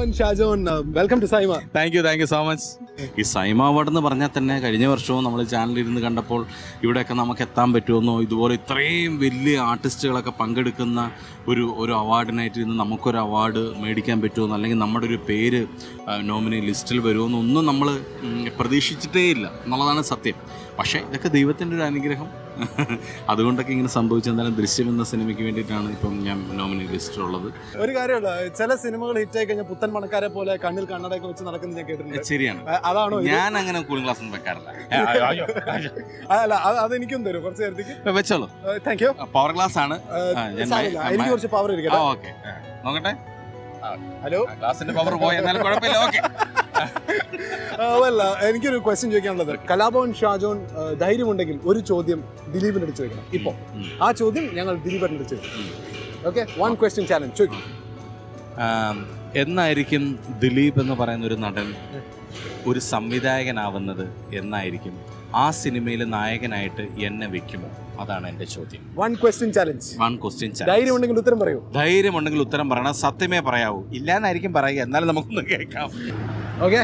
Kalabhavan Shajon, welcome to SIIMA. Thank you so much. ഈ SIIMA award എന്ന് പറഞ്ഞാൽ തന്നെ കഴിഞ്ഞ വർഷവും നമ്മൾ ചാനലിരുന്ന് കണ്ടപ്പോൾ ഇവിടെയൊക്കെ നമുക്ക് എത്താൻ പറ്റുമെന്നോ, ഇതുപോലെ ഇത്രയും വലിയ ആർട്ടിസ്റ്റുകളൊക്കെ പങ്കെടുക്കുന്ന ഒരു അവാർഡിനായിട്ട് ഇരുന്ന് നമുക്കൊരു അവാർഡ് മേടിക്കാൻ പറ്റുമെന്നോ, അല്ലെങ്കിൽ നമ്മുടെ ഒരു പേര് നോമിനി ലിസ്റ്റിൽ വരുമെന്നൊന്നും നമ്മൾ പ്രതീക്ഷിച്ചിട്ടേ ഇല്ല എന്നുള്ളതാണ് സത്യം. പക്ഷേ ഇതൊക്കെ ദൈവത്തിൻ്റെ ഒരു അനുഗ്രഹം. അതുകൊണ്ടൊക്കെ ഇങ്ങനെ സംഭവിച്ചെന്തായാലും ദൃശ്യം എന്ന സിനിമയ്ക്ക് വേണ്ടിയിട്ടാണ് ഇപ്പം ഞാൻ നോമിനി ലിസ്റ്റിലുള്ളത്. ഒരു കാര്യമുള്ള ചില സിനിമകൾ ഹിറ്റായി കഴിഞ്ഞാൽ പുത്തൻ പണക്കാരെ പോലെ കണ്ണിൽ കണ്ണടയൊക്കെ വെച്ച് നടക്കുന്നത് ഞാൻ കേട്ടിട്ടുണ്ട്. ശരിയാണ്, അതാണോ? ഞാൻ അങ്ങനെ കൂളിംഗ് ഗ്ലാസ് ഒന്നും വെക്കാറില്ല. അല്ല, അതെനിക്കും തരും കുറച്ച് നേരത്തേക്ക്. വെച്ചോളൂ. Thank you. പവർ ഗ്ലാസ് ആണ്. എനിക്ക് കുറച്ച് പവർ ഇരിക്കട്ടെ. ഓക്കെ, നോക്കട്ടെ. ഹലോ, ഗ്ലാസിന്റെ പവർ പോയി, എന്നാലും കുഴപ്പമില്ല. ഓക്കെ. അല്ല, എനിക്കൊരു ക്വസ്റ്റ്യൻ ചോദിക്കാനുള്ളത്, കലാഭവൻ ഷാജോൺ ധൈര്യമുണ്ടെങ്കിൽ ഒരു ചോദ്യം ദിലീപിന്റെ അടുത്ത് ചോദിക്കണം. ഇപ്പൊ ആ ചോദ്യം ഞങ്ങൾ ദിലീപിന്റെ അടുത്ത് ചോദിക്കും. ഓക്കെ, വൺ ക്വസ്റ്റ്യൻ ചാലഞ്ച് ചോദിക്കും. എന്നായിരിക്കും ദിലീപ് എന്ന് പറയുന്ന ഒരു നടൻ ഒരു സംവിധായകനാവുന്നത്? എന്നായിരിക്കും ആ സിനിമയിൽ നായകനായിട്ട് എന്നെ വെക്കുമോ? അതാണ് എന്റെ ചോദ്യം. One question challenge. ധൈര്യമുണ്ടെങ്കിൽ ഉത്തരം പറയൂ. ധൈര്യമുണ്ടെങ്കിൽ ഉത്തരം പറയണം, സത്യമേ പറയാവൂ. ഇല്ലാന്നായിരിക്കും പറയുക, എന്നാലും നമുക്കൊന്ന് കേൾക്കാം. ഓക്കെ.